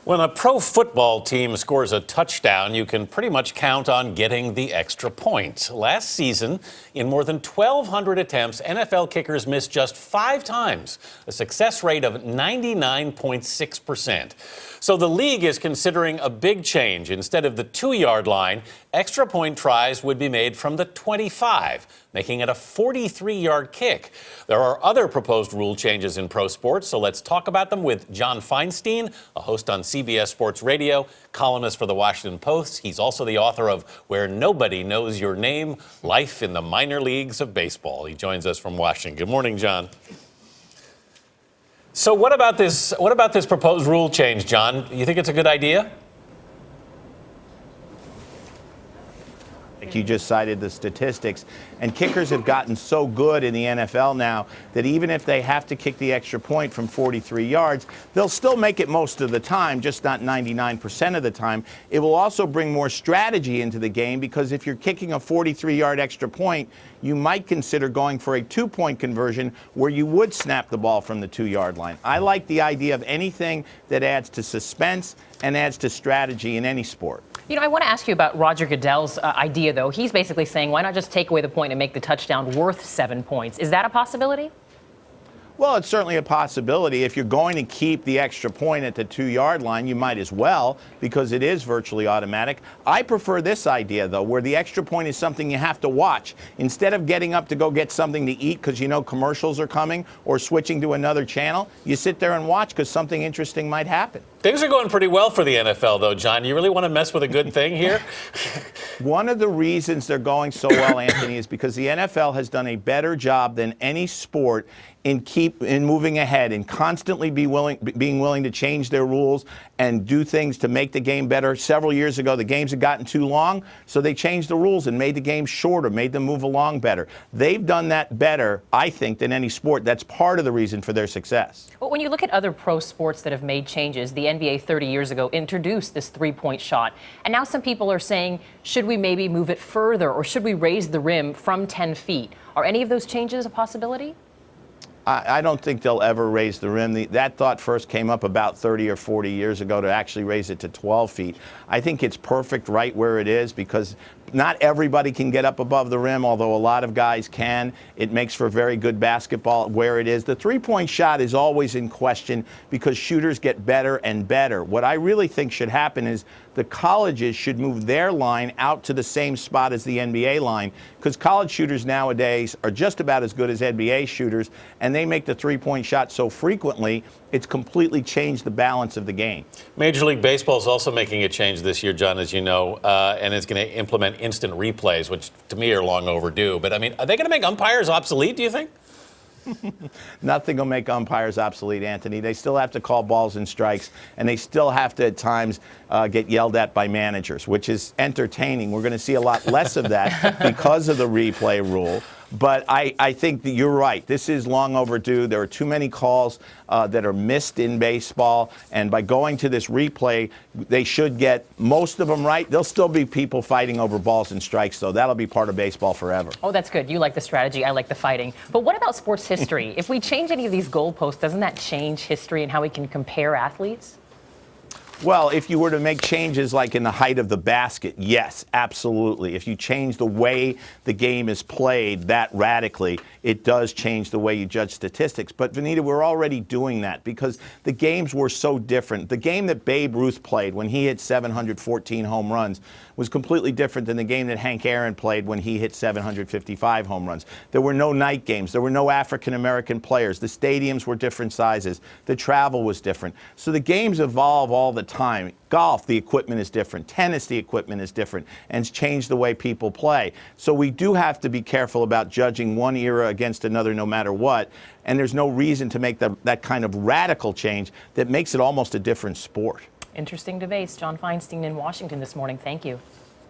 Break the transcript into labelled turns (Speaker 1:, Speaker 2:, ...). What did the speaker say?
Speaker 1: When a pro football team scores a touchdown, you can pretty much count on getting the extra point. Last season, in more than 1,200 attempts, NFL kickers missed just 5 times, a success rate of 99.6%. So the league is considering a big change. Instead of the 2-yard line, extra point tries would be made from the 25, making it a 43-yard kick. There are other proposed rule changes in pro sports, so let's talk about them with John Feinstein, a host on CBS Sports Radio, columnist for the Washington Post. He's also the author of Where Nobody Knows Your Name, Life in the Minor Leagues of Baseball. He joins us from Washington. Good morning, John. So what about this proposed rule change, John? You think it's a good idea?
Speaker 2: You just cited the statistics, and kickers have gotten so good in the NFL now that even if they have to kick the extra point from 43 yards, they'll still make it most of the time, just not 99% of the time. It will also bring more strategy into the game, because if you're kicking a 43-yard extra point, you might consider going for a 2-point conversion where you would snap the ball from the 2-yard line. I like the idea of anything that adds to suspense and adds to strategy in any sport.
Speaker 3: You know, I want to ask you about Roger Goodell's idea, though. He's basically saying, why not just take away the point and make the touchdown worth 7 points? Is that a possibility?
Speaker 2: Well, it's certainly a possibility. If you're going to keep the extra point at the 2-yard line, you might as well, because it is virtually automatic. I prefer this idea, though, where the extra point is something you have to watch. Instead of getting up to go get something to eat because you know commercials are coming or switching to another channel, you sit there and watch because something interesting might happen.
Speaker 1: Things are going pretty well for the NFL, though, John. You really want to mess with a good thing here?
Speaker 2: One of the reasons they're going so well, Anthony, is because the NFL has done a better job than any sport in moving ahead and constantly being willing to change their rules and do things to make the game better. Several years ago, the games had gotten too long, so they changed the rules and made the game shorter, made them move along better. They've done that better, I think, than any sport. That's part of the reason for their success.
Speaker 3: Well, when you look at other pro sports that have made changes, the NBA 30 years ago introduced this 3-point shot. And now some people are saying, should we maybe move it further, or should we raise the rim from 10 feet? Are any of those changes a possibility?
Speaker 2: I don't think they'll ever raise the rim. That thought first came up about 30 or 40 years ago to actually raise it to 12 feet. I think it's perfect right where it is, because not everybody can get up above the rim, although a lot of guys can. It makes for very good basketball where it is. The 3-point shot is always in question because shooters get better and better. What I really think should happen is the colleges should move their line out to the same spot as the NBA line, because college shooters nowadays are just about as good as NBA shooters, and they make the 3-point shot so frequently, it's completely changed the balance of the game.
Speaker 1: Major League Baseball is also making a change this year, John, as you know, and it's going to implement instant replays, which to me are long overdue. But, I mean, are they going to make umpires obsolete, do you think?
Speaker 2: Nothing will make umpires obsolete, Anthony. They still have to call balls and strikes, and they still have to, at times, get yelled at by managers, which is entertaining. We're going to see a lot less of that because of the replay rule. But I think that you're right. This is long overdue. There are too many calls that are missed in baseball. And by going to this replay, they should get most of them right. There'll still be people fighting over balls and strikes, though. That'll be part of baseball forever.
Speaker 3: Oh, that's good. You like the strategy. I like the fighting. But what about sports history? If we change any of these goalposts, doesn't that change history and how we can compare athletes?
Speaker 2: Well, if you were to make changes like in the height of the basket, yes, absolutely. If you change the way the game is played that radically, it does change the way you judge statistics. But, Vanita, we're already doing that because the games were so different. The game that Babe Ruth played when he hit 714 home runs was completely different than the game that Hank Aaron played when he hit 755 home runs. There were no night games. There were no African-American players. The stadiums were different sizes. The travel was different. So the games evolve all the time. Golf, the equipment is different. Tennis, the equipment is different, and it's changed the way people play. So we do have to be careful about judging one era against another no matter what, and there's no reason to make that kind of radical change that makes it almost a different sport.
Speaker 3: Interesting debates. John Feinstein in Washington this morning. Thank you.